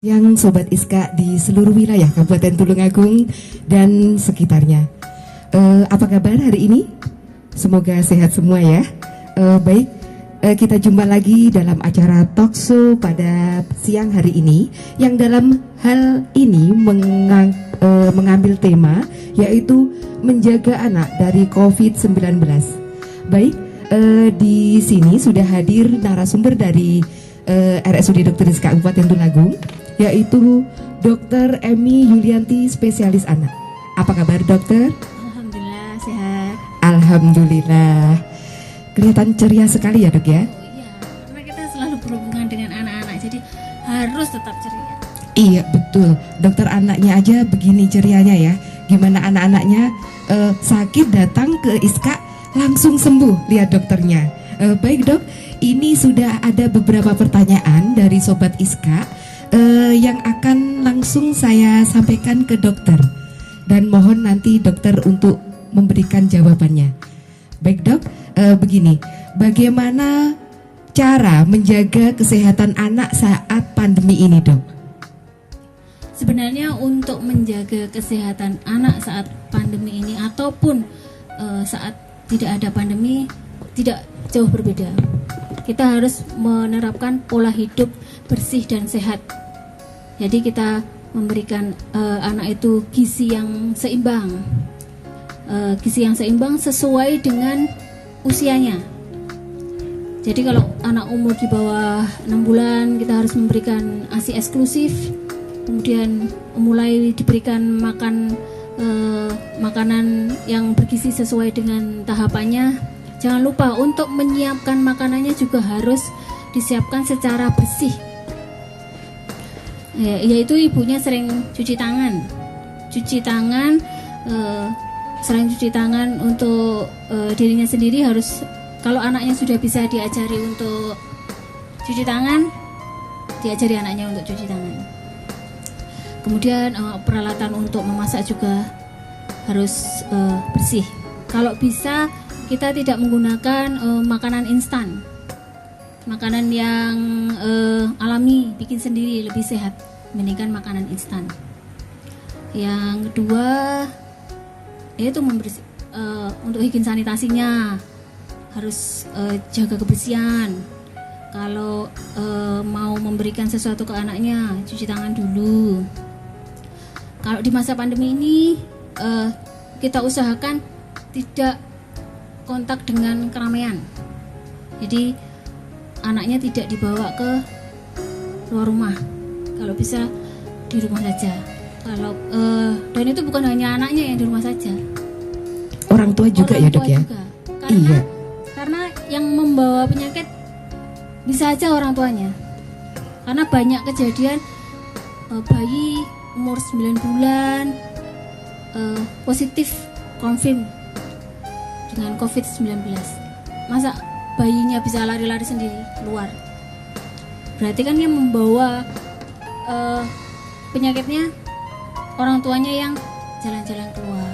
Yang Sobat Iska di seluruh wilayah Kabupaten Tulungagung dan sekitarnya. Apa kabar hari ini? Semoga sehat semua ya. Baik, kita jumpa lagi dalam acara Talkshow pada siang hari ini, yang dalam hal ini mengambil tema yaitu menjaga anak dari COVID-19. Baik, di sini sudah hadir narasumber dari RSUD Dr. Rizka Kabupaten Tulungagung, yaitu Dr. Emi Yulianti, spesialis anak. Apa kabar dokter? Alhamdulillah sehat. Alhamdulillah. Kelihatan ceria sekali ya dok ya? Oh iya, karena kita selalu berhubungan dengan anak-anak, jadi harus tetap ceria. Iya betul, dokter anaknya aja begini cerianya ya. Gimana anak-anaknya sakit datang ke Iska langsung sembuh, lihat dokternya. Baik dok, ini sudah ada beberapa pertanyaan dari Sobat Iska yang akan langsung saya sampaikan ke dokter, dan mohon nanti dokter untuk memberikan jawabannya. Baik dok, begini, bagaimana cara menjaga kesehatan anak saat pandemi ini dok? Sebenarnya untuk menjaga kesehatan anak saat pandemi ini ataupun saat tidak ada pandemi tidak jauh berbeda. Kita harus menerapkan pola hidup bersih dan sehat. Jadi kita memberikan anak itu gizi yang seimbang. Gizi yang seimbang sesuai dengan usianya. Jadi kalau anak umur di bawah 6 bulan kita harus memberikan ASI eksklusif. Kemudian mulai diberikan makanan yang bergizi sesuai dengan tahapannya. Jangan lupa untuk menyiapkan makanannya juga harus disiapkan secara bersih. Yaitu ibunya sering cuci tangan. Selain cuci tangan untuk dirinya sendiri, harus, kalau anaknya sudah bisa diajari untuk cuci tangan, diajari anaknya untuk cuci tangan. Kemudian peralatan untuk memasak juga harus bersih. Kalau bisa kita tidak menggunakan makanan instan, makanan yang alami, bikin sendiri lebih sehat dibandingkan makanan instan. Yang kedua yaitu untuk higien sanitasinya harus jaga kebersihan. Kalau mau memberikan sesuatu ke anaknya, cuci tangan dulu. Kalau di masa pandemi ini kita usahakan tidak kontak dengan keramaian. Jadi anaknya tidak dibawa ke luar rumah. Kalau bisa di rumah saja. Dan itu bukan hanya anaknya yang di rumah saja. Orang tua juga ya dok ya? Karena yang membawa penyakit bisa aja orang tuanya. Karena banyak kejadian bayi umur 9 bulan positif konfirm dengan COVID-19. Masa bayinya bisa lari-lari sendiri keluar? Berarti kan yang membawa penyakitnya orang tuanya yang jalan-jalan keluar.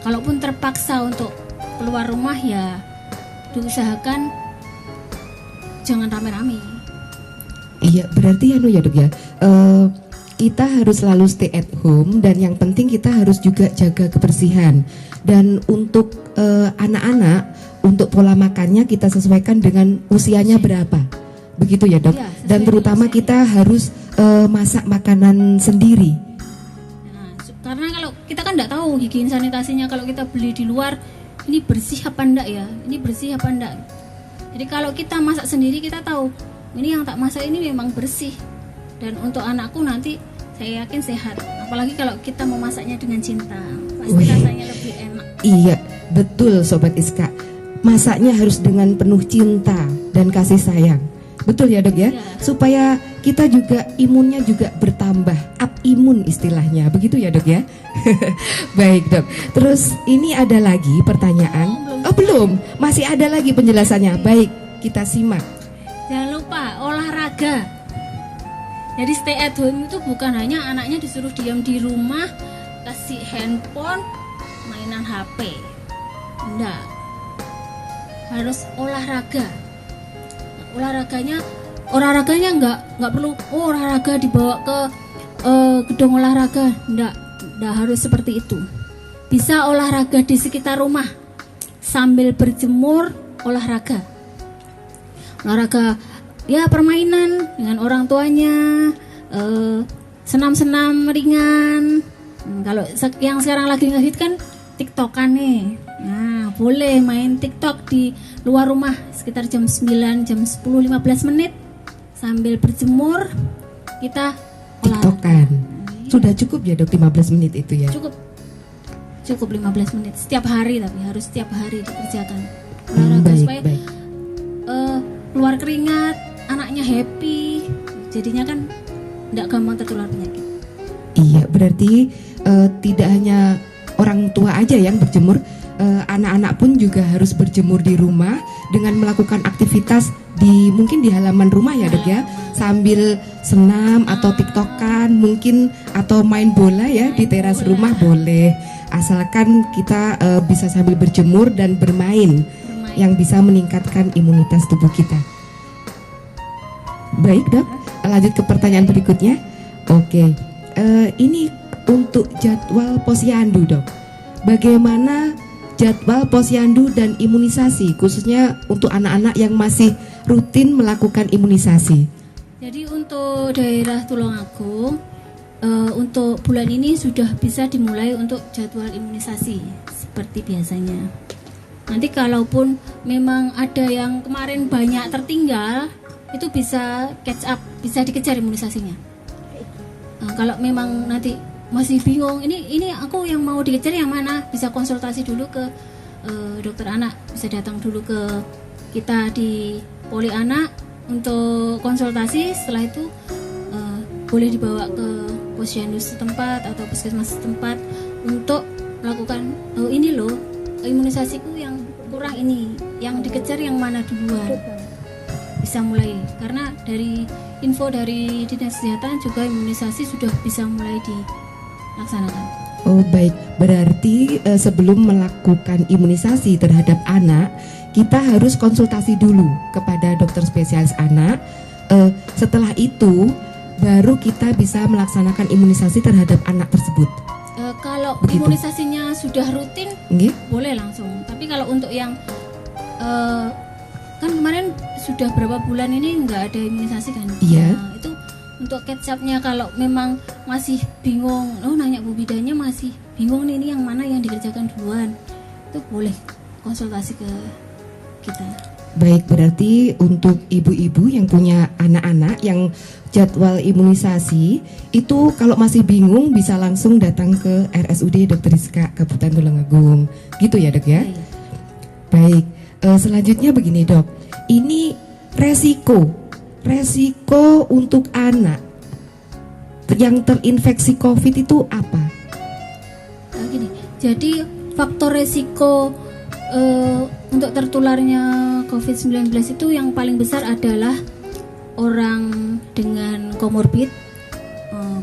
Kalaupun terpaksa untuk keluar rumah, ya diusahakan jangan rame-rame. Iya, berarti ya dok ya, kita harus selalu stay at home, dan yang penting kita harus juga jaga kebersihan. Dan untuk anak-anak, untuk pola makannya kita sesuaikan dengan usianya berapa, begitu ya dok? Ya, dan terutama kita harus masak makanan sendiri. Nah, karena kalau kita kan nggak tahu higien sanitasinya, kalau kita beli di luar, ini bersih apa enggak ya? Ini bersih apa enggak? Jadi kalau kita masak sendiri, kita tahu ini yang tak masak ini memang bersih. Dan untuk anakku nanti saya yakin sehat. Apalagi kalau kita memasaknya dengan cinta, pasti rasanya lebih enak. Iya, betul Sobat Iska. Masaknya harus dengan penuh cinta dan kasih sayang. Betul ya dok ya? Supaya kita juga imunnya juga bertambah, up imun istilahnya. Begitu ya dok ya? Baik dok. Terus ini ada lagi pertanyaan. Oh belum, masih ada lagi penjelasannya. Baik, kita simak. Jangan lupa olahraga. Jadi stay at home itu bukan hanya anaknya disuruh diam di rumah, kasih handphone, mainan HP. Enggak. Harus olahraga. Olahraganya olahraganya nggak perlu olahraga dibawa ke gedung olahraga, nggak harus seperti itu. Bisa olahraga di sekitar rumah sambil berjemur, olahraga ya, permainan dengan orang tuanya, senam-senam ringan. Kalau yang sekarang lagi ngehit kan TikTokan nih. Nah, boleh main TikTok di luar rumah sekitar jam 9, jam 10, 15 menit sambil berjemur kita TikTokan. Sudah cukup ya, Dok, 15 menit itu ya? Cukup 15 menit setiap hari, tapi harus setiap hari dikerjakan olahraga supaya keluar keringat, anaknya happy, jadinya kan tidak gampang tertular penyakit. Iya, berarti tidak hanya orang tua aja yang berjemur, anak-anak pun juga harus berjemur di rumah dengan melakukan aktivitas mungkin di halaman rumah ya, Dok ya, sambil senam atau tiktokan mungkin, atau main bola ya di teras rumah boleh, asalkan kita bisa sambil berjemur dan bermain yang bisa meningkatkan imunitas tubuh kita. Baik, Dok, lanjut ke pertanyaan berikutnya. Oke, ini untuk jadwal posyandu, Dok. Bagaimana jadwal posyandu dan imunisasi, khususnya untuk anak-anak yang masih rutin melakukan imunisasi? Jadi untuk daerah Tulungagung, untuk bulan ini sudah bisa dimulai untuk jadwal imunisasi seperti biasanya. Nanti kalaupun memang ada yang kemarin banyak tertinggal, itu bisa catch up, bisa dikejar imunisasinya. Kalau memang nanti masih bingung, ini aku yang mau dikejar yang mana, bisa konsultasi dulu ke dokter anak, bisa datang dulu ke kita di Poli Anak untuk konsultasi. Setelah itu boleh dibawa ke posyandu setempat atau puskesmas setempat untuk melakukan ini loh, imunisasiku yang kurang ini, yang dikejar yang mana duluan, bisa mulai. Karena dari info dari Dinas Kesehatan juga imunisasi sudah bisa mulai dilaksanakan. Oh baik, berarti sebelum melakukan imunisasi terhadap anak, kita harus konsultasi dulu kepada dokter spesialis anak. Setelah itu baru kita bisa melaksanakan imunisasi terhadap anak tersebut. Kalau begitu. Imunisasinya sudah rutin, boleh langsung. Tapi kalau untuk yang kan kemarin sudah berapa bulan ini nggak ada imunisasi kan? Iya. Nah, itu untuk kecapnya kalau memang masih bingung, nanya Bu Bidanya masih bingung nih, ini yang mana yang dikerjakan duluan, itu boleh konsultasi ke kita. Baik, berarti untuk ibu-ibu yang punya anak-anak yang jadwal imunisasi itu kalau masih bingung bisa langsung datang ke RSUD Dr. Rizka Kabupaten Tulungagung. Gitu ya, Dok ya? Iya. Baik, selanjutnya begini, Dok. Ini resiko untuk anak yang terinfeksi COVID itu apa? Gini, jadi faktor resiko untuk tertularnya COVID-19 itu yang paling besar adalah orang dengan komorbid,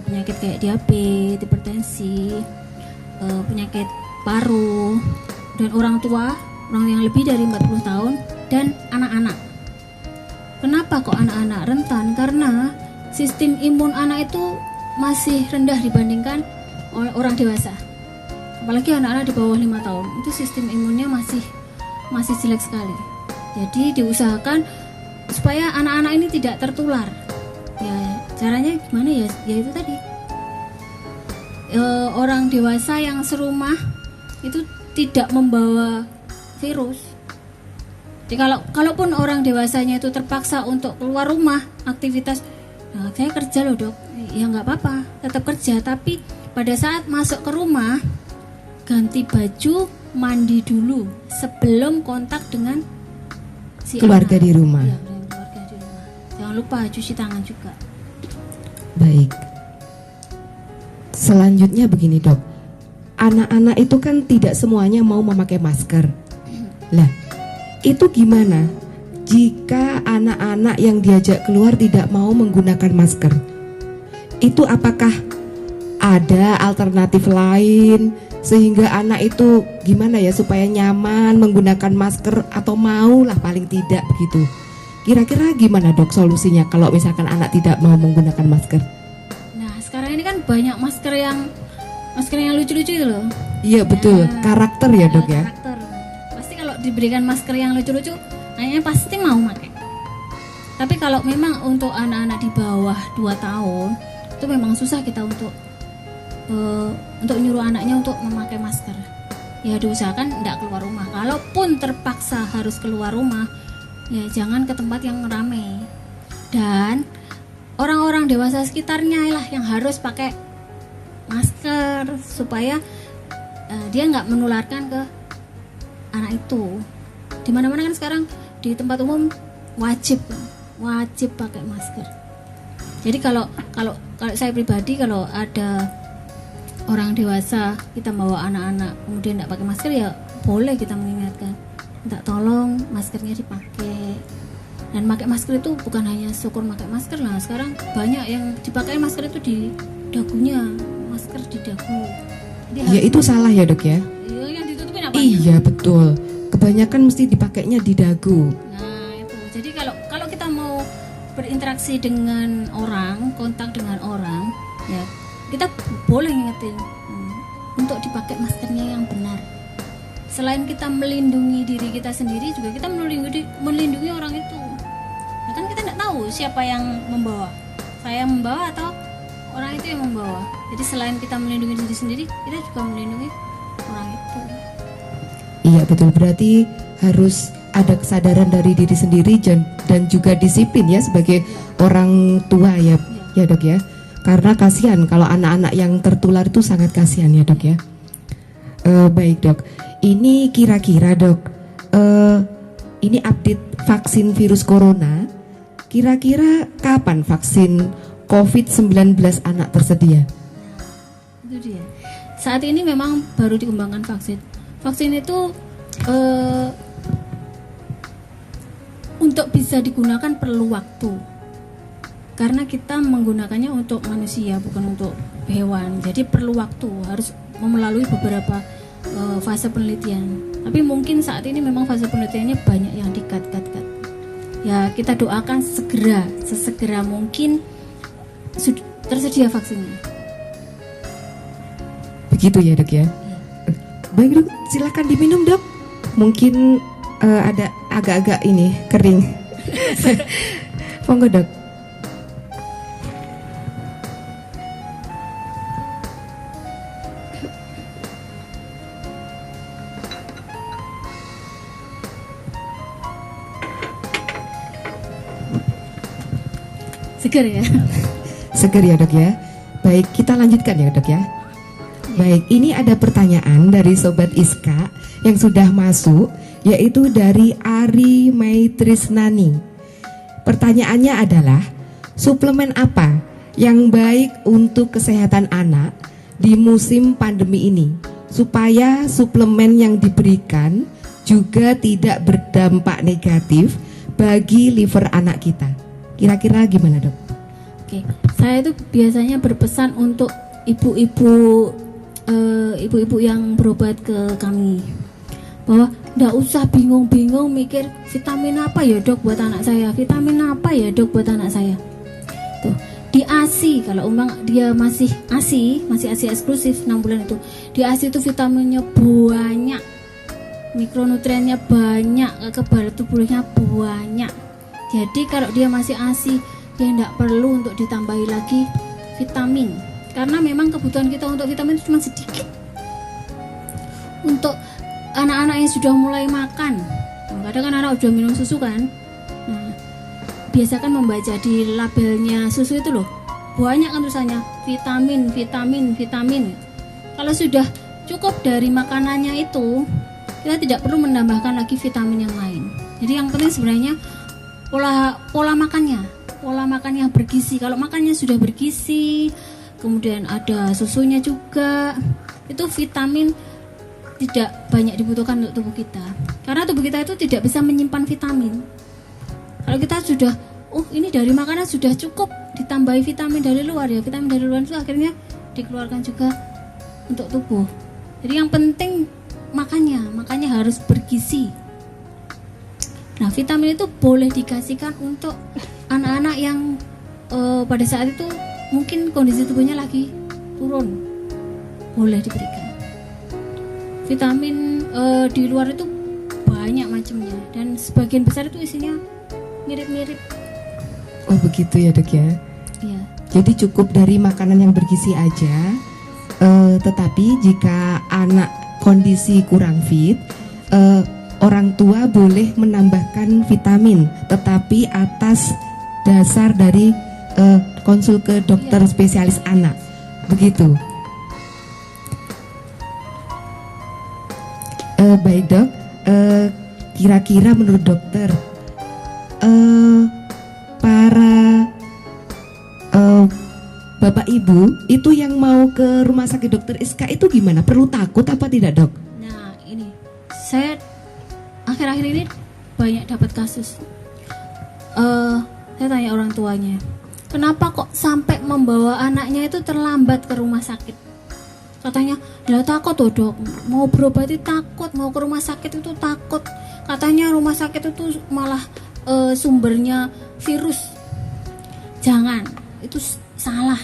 penyakit kayak diabetes, hipertensi, penyakit paru, dan orang tua, orang yang lebih dari 40 tahun, dan anak-anak. Kenapa kok anak-anak rentan? Karena sistem imun anak itu masih rendah dibandingkan orang dewasa. Apalagi anak-anak di bawah 5 tahun, itu sistem imunnya masih jelek sekali. Jadi diusahakan supaya anak-anak ini tidak tertular. Ya caranya gimana ya? Ya itu tadi, orang dewasa yang serumah itu tidak membawa virus. Jadi kalaupun orang dewasanya itu terpaksa untuk keluar rumah aktivitas, nah, saya kerja loh dok, ya nggak apa-apa, tetap kerja. Tapi pada saat masuk ke rumah, ganti baju, mandi dulu sebelum kontak dengan si keluarga anak. di rumah. Ya, keluarga di rumah. Jangan lupa cuci tangan juga. Baik. Selanjutnya begini dok, anak-anak itu kan tidak semuanya mau memakai masker. Lah, itu gimana jika anak-anak yang diajak keluar tidak mau menggunakan masker? Itu apakah ada alternatif lain sehingga anak itu gimana ya supaya nyaman menggunakan masker, atau mau lah paling tidak begitu? Kira-kira gimana dok solusinya kalau misalkan anak tidak mau menggunakan masker? Nah sekarang ini kan banyak masker yang lucu-lucu itu loh. Iya betul, Nah, karakter ya dok ya. karakter. Pasti kalau diberikan masker yang lucu-lucu, anaknya pasti mau pakai. Tapi kalau memang untuk anak-anak di bawah 2 tahun, itu memang susah kita untuk nyuruh anaknya untuk memakai masker. Ya diusahakan tidak keluar rumah. Kalaupun terpaksa harus keluar rumah, ya jangan ke tempat yang ramai. Dan orang-orang dewasa sekitarnya lah yang harus pakai masker supaya dia nggak menularkan ke anak itu. Di mana-mana kan sekarang di tempat umum wajib pakai masker. Jadi kalau saya pribadi, kalau ada orang dewasa kita bawa anak-anak kemudian tidak pakai masker, ya boleh kita mengingatkan, minta tolong maskernya dipakai. Dan pakai masker itu bukan hanya syukur pakai masker lah, sekarang banyak yang dipakai masker itu di dagunya, masker di dagu. Jadi Ya itu salah ya dok ya. yang ditutupin apa? Iya betul, kebanyakan mesti dipakainya di dagu. Nah itu, jadi kalau kita mau berinteraksi dengan orang, kontak dengan orang, ya kita boleh ngingetin untuk dipakai maskernya yang benar. Selain kita melindungi diri kita sendiri, juga kita melindungi orang itu. Ya kan kita tidak tahu siapa yang membawa, saya membawa atau orang itu yang membawa. Jadi selain kita melindungi diri sendiri, kita juga melindungi orang itu. Iya betul, berarti harus ada kesadaran dari diri sendiri dan juga disiplin ya sebagai orang tua ya dok ya. Karena kasihan kalau anak-anak yang tertular itu sangat kasihan ya dok ya. Baik dok, ini kira-kira dok, ini update vaksin virus corona. Kira-kira kapan vaksin COVID-19 anak tersedia? Itu dia. Saat ini memang baru dikembangkan vaksin. Vaksin itu untuk bisa digunakan perlu waktu. Karena kita menggunakannya untuk manusia, bukan untuk hewan. Jadi perlu waktu, harus melalui beberapa fase penelitian. Tapi mungkin saat ini memang fase penelitiannya banyak yang di-cut. Ya kita doakan sesegera mungkin tersedia vaksinnya. Begitu ya dok ya. Baik dok, silakan diminum dok. Mungkin ada agak-agak ini kering. Monggo dok. Seger ya. Seger ya dok ya. Baik, kita lanjutkan ya dok ya. Baik, ini ada pertanyaan dari Sobat Iska yang sudah masuk, yaitu dari Ari Maitrisnani. Pertanyaannya adalah, suplemen apa yang baik untuk kesehatan anak di musim pandemi ini, supaya suplemen yang diberikan juga tidak berdampak negatif bagi liver anak kita? Kira-kira gimana dok? Oke, saya itu biasanya berpesan untuk ibu-ibu yang berobat ke kami, bahwa nggak usah bingung-bingung mikir vitamin apa ya dok buat anak saya, vitamin apa ya dok buat anak saya. Tuh, di ASI, kalau memang dia masih ASI eksklusif 6 bulan itu, di ASI itu vitaminnya banyak, mikronutriennya banyak, kekebalan tubuhnya banyak. Jadi kalau dia masih ASI, dia tidak perlu untuk ditambahi lagi vitamin, karena memang kebutuhan kita untuk vitamin itu cuma sedikit. Untuk anak-anak yang sudah mulai makan, kadang kan anak sudah minum susu kan, nah, biasakan membaca di labelnya susu itu loh, banyak kan tulisannya vitamin. Kalau sudah cukup dari makanannya itu, kita tidak perlu menambahkan lagi vitamin yang lain. Jadi yang penting sebenarnya pola makan yang bergizi. Kalau makannya sudah bergizi, kemudian ada susunya juga, itu vitamin tidak banyak dibutuhkan untuk tubuh kita, karena tubuh kita itu tidak bisa menyimpan vitamin. Kalau kita sudah ini dari makanan sudah cukup, ditambahi vitamin dari luar, ya vitamin dari luar itu akhirnya dikeluarkan juga untuk tubuh. Jadi yang penting makannya harus bergizi. Nah, vitamin itu boleh dikasihkan untuk anak-anak yang pada saat itu mungkin kondisi tubuhnya lagi turun, boleh diberikan. Vitamin di luar itu banyak macamnya dan sebagian besar itu isinya mirip-mirip. Oh begitu ya dok ya. Iya. Jadi cukup dari makanan yang bergizi aja. Tetapi jika anak kondisi kurang fit, orang tua boleh menambahkan vitamin, tetapi atas dasar dari konsul ke dokter spesialis anak. Begitu. Baik dok, kira-kira menurut dokter para bapak ibu itu yang mau ke rumah sakit dokter Iska itu gimana? Perlu takut apa tidak dok? Nah ini, saya akhir-akhir ini banyak dapat kasus. Saya tanya orang tuanya, kenapa kok sampai membawa anaknya itu terlambat ke rumah sakit? Katanya, dia takut tuh dok, mau berobat itu takut, mau ke rumah sakit itu takut. Katanya rumah sakit itu malah sumbernya virus. Jangan, itu salah.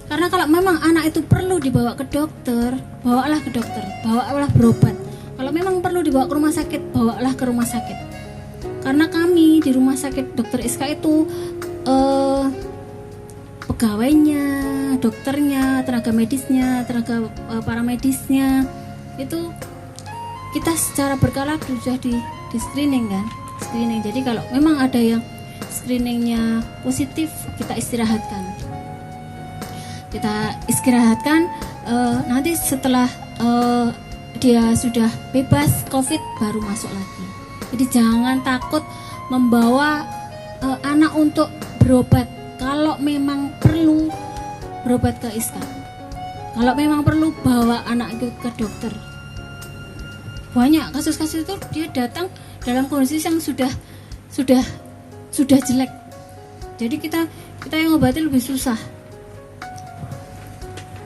Karena kalau memang anak itu perlu dibawa ke dokter, bawalah ke dokter, bawalah berobat. Kalau memang perlu dibawa ke rumah sakit, bawalah ke rumah sakit. Karena kami di rumah sakit dokter Iska itu pegawainya, dokternya, tenaga medisnya, tenaga paramedisnya itu kita secara berkala sudah di screening kan, screening. Jadi kalau memang ada yang screeningnya positif, kita istirahatkan. Nanti setelah dia sudah bebas COVID baru masuk lagi. Jadi jangan takut membawa anak untuk berobat. Kalau memang perlu berobat ke Iska, kalau memang perlu bawa anak itu ke dokter. Banyak kasus-kasus itu dia datang dalam kondisi yang sudah jelek. Jadi kita yang ngobati lebih susah.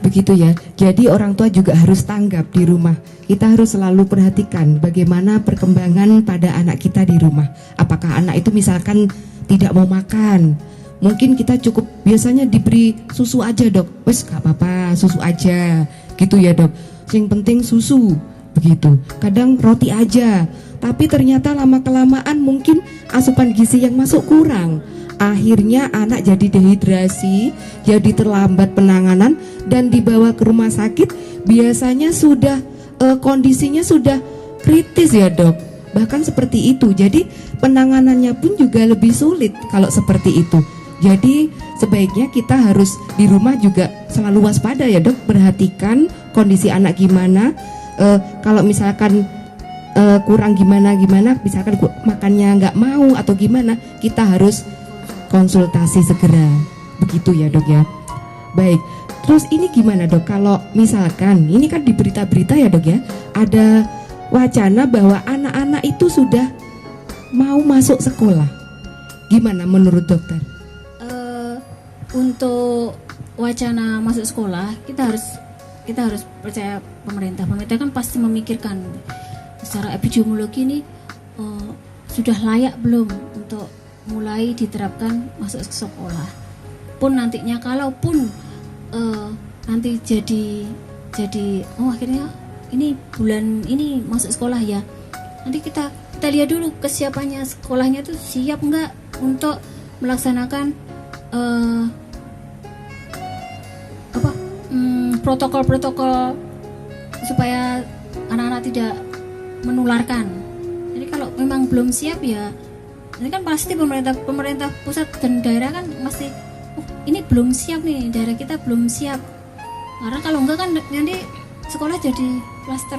Begitu ya. Jadi orang tua juga harus tanggap di rumah. Kita harus selalu perhatikan bagaimana perkembangan pada anak kita di rumah. Apakah anak itu misalkan tidak mau makan, mungkin kita cukup biasanya diberi susu aja dok, wes gak apa-apa susu aja gitu ya dok, yang penting susu begitu. Kadang roti aja, tapi ternyata lama-kelamaan mungkin asupan gizi yang masuk kurang. Akhirnya anak jadi dehidrasi, jadi terlambat penanganan dan dibawa ke rumah sakit. Biasanya sudah kondisinya sudah kritis ya dok, bahkan seperti itu. Jadi penanganannya pun juga lebih sulit kalau seperti itu. Jadi sebaiknya kita harus di rumah juga selalu waspada ya dok, perhatikan kondisi anak gimana. Kalau misalkan kurang gimana, misalkan makannya nggak mau atau gimana, kita harus konsultasi segera. Begitu ya dok ya. Baik, terus ini gimana dok kalau misalkan ini kan di berita-berita ya dok ya, ada wacana bahwa anak-anak itu sudah mau masuk sekolah. Gimana menurut dokter? Untuk wacana masuk sekolah, kita harus percaya pemerintah. Pemerintah kan pasti memikirkan secara epidemiologi ini sudah layak belum untuk mulai diterapkan masuk ke sekolah. Pun nantinya kalaupun nanti jadi akhirnya ini bulan ini masuk sekolah ya. Nanti kita lihat dulu kesiapannya sekolahnya itu siap enggak untuk melaksanakan protokol-protokol supaya anak-anak tidak menularkan. Jadi kalau memang belum siap ya, ini kan pasti pemerintah pusat dan daerah kan masih ini belum siap nih, daerah kita belum siap. Karena kalau enggak kan nanti sekolah jadi klaster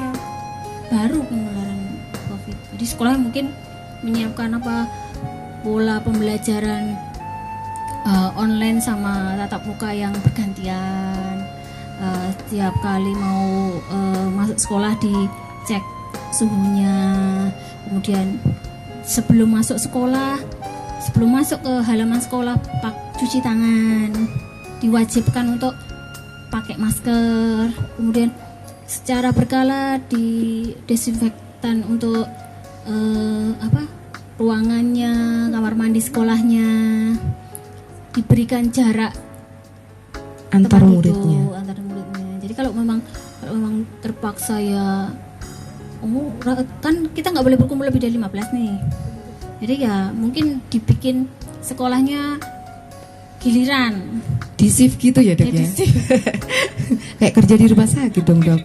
baru penularan COVID. Jadi sekolah mungkin menyiapkan pola pembelajaran online sama tatap muka yang bergantian. Setiap kali mau masuk sekolah dicek suhunya, kemudian sebelum masuk ke halaman sekolah cuci tangan, diwajibkan untuk pakai masker, kemudian secara berkala di desinfektan untuk ruangannya, kamar mandi sekolahnya, diberikan jarak Antar tempat muridnya. duduk antar muridnya. Jadi kalau memang terpaksa ya, kan kita nggak boleh berkumpul lebih dari 15 nih. Jadi ya mungkin dibikin sekolahnya giliran. Di shift gitu ya dok ya? Kayak kerja di rumah sakit dong dok.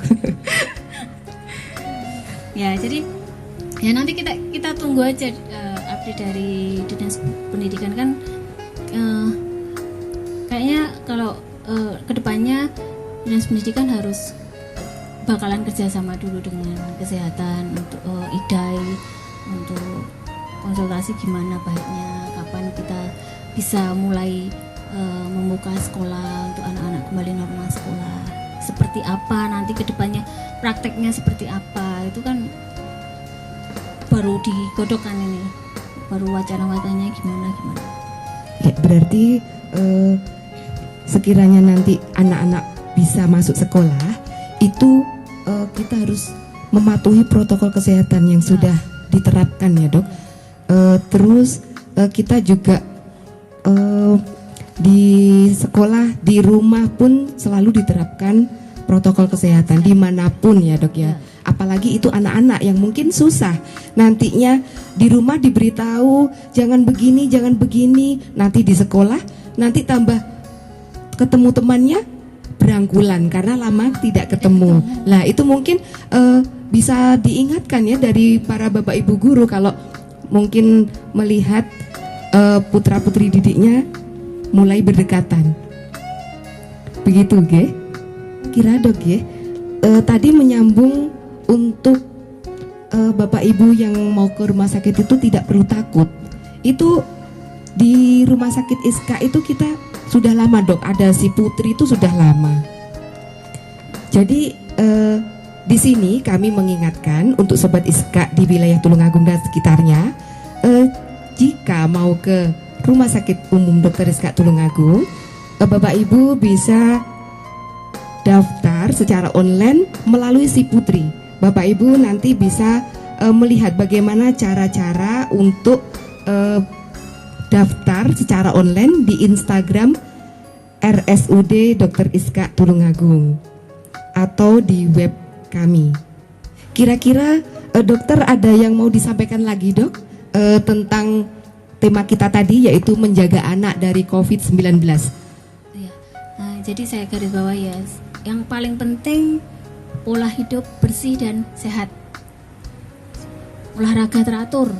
Ya jadi ya nanti kita tunggu aja update dari dinas pendidikan kan. Kayaknya kalau kedepannya dinas pendidikan harus bakalan kerjasama dulu dengan kesehatan untuk IDAI untuk konsultasi gimana baiknya, kapan kita bisa mulai membuka sekolah untuk anak-anak kembali normal sekolah, seperti apa nanti kedepannya, prakteknya seperti apa, itu kan baru digodokkan ini, baru wacana-wacananya gimana. Ya, berarti sekiranya nanti anak-anak bisa masuk sekolah, itu kita harus mematuhi protokol kesehatan yang sudah diterapkan ya dok. Terus kita juga di sekolah, di rumah pun selalu diterapkan protokol kesehatan dimanapun ya dok ya. Apalagi itu anak-anak yang mungkin susah nantinya di rumah diberitahu jangan begini, nanti di sekolah nanti tambah ketemu temannya berangkulan karena lama tidak ketemu. Nah itu mungkin bisa diingatkan ya dari para bapak ibu guru kalau mungkin melihat putra putri didiknya mulai berdekatan. Begitu ge? Kira dok ge? Tadi menyambung untuk bapak ibu yang mau ke rumah sakit itu tidak perlu takut. Itu di rumah sakit ISKA itu kita sudah lama dok, ada si Putri itu sudah lama. Jadi di sini kami mengingatkan untuk sobat ISKA di wilayah Tulungagung dan sekitarnya, jika mau ke Rumah Sakit Umum Dr. ISKA Tulungagung, bapak ibu bisa daftar secara online melalui si Putri. Bapak ibu nanti bisa melihat bagaimana cara-cara untuk daftar secara online di Instagram RSUD Dr. ISKA Tulungagung atau di web kami. Kira-kira dokter ada yang mau disampaikan lagi dok tentang tema kita tadi yaitu menjaga anak dari COVID-19? Ya. Nah, jadi saya garis bawah ya, yang paling penting pola hidup bersih dan sehat, olahraga teratur.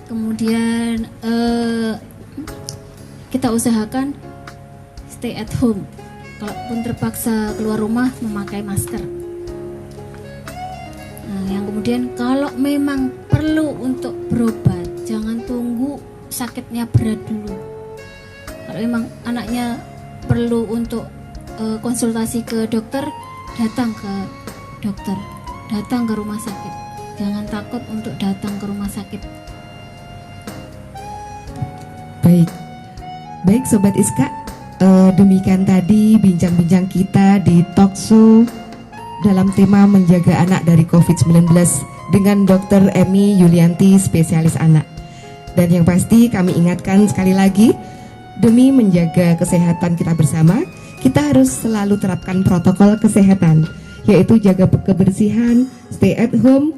Kemudian kita usahakan stay at home. Kalaupun terpaksa keluar rumah memakai masker. Nah, yang kemudian kalau memang perlu untuk berobat, jangan tunggu sakitnya berat dulu. Kalau memang anaknya perlu untuk konsultasi ke dokter, datang ke dokter, datang ke rumah sakit. Jangan takut untuk datang ke rumah sakit. Baik sobat ISKA, demikian tadi bincang-bincang kita di talk show dalam tema menjaga anak dari COVID-19 dengan Dr. Emi Yulianti, spesialis anak. Dan yang pasti kami ingatkan sekali lagi, demi menjaga kesehatan kita bersama, kita harus selalu terapkan protokol kesehatan, yaitu jaga kebersihan, stay at home,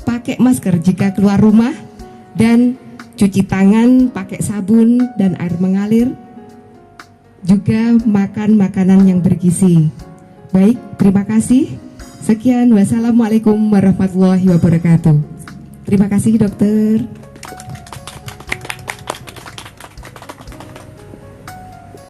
pakai masker jika keluar rumah, dan cuci tangan pakai sabun dan air mengalir, juga makan makanan yang bergizi. Baik, terima kasih. Sekian, wassalamualaikum warahmatullahi wabarakatuh. Terima kasih dokter.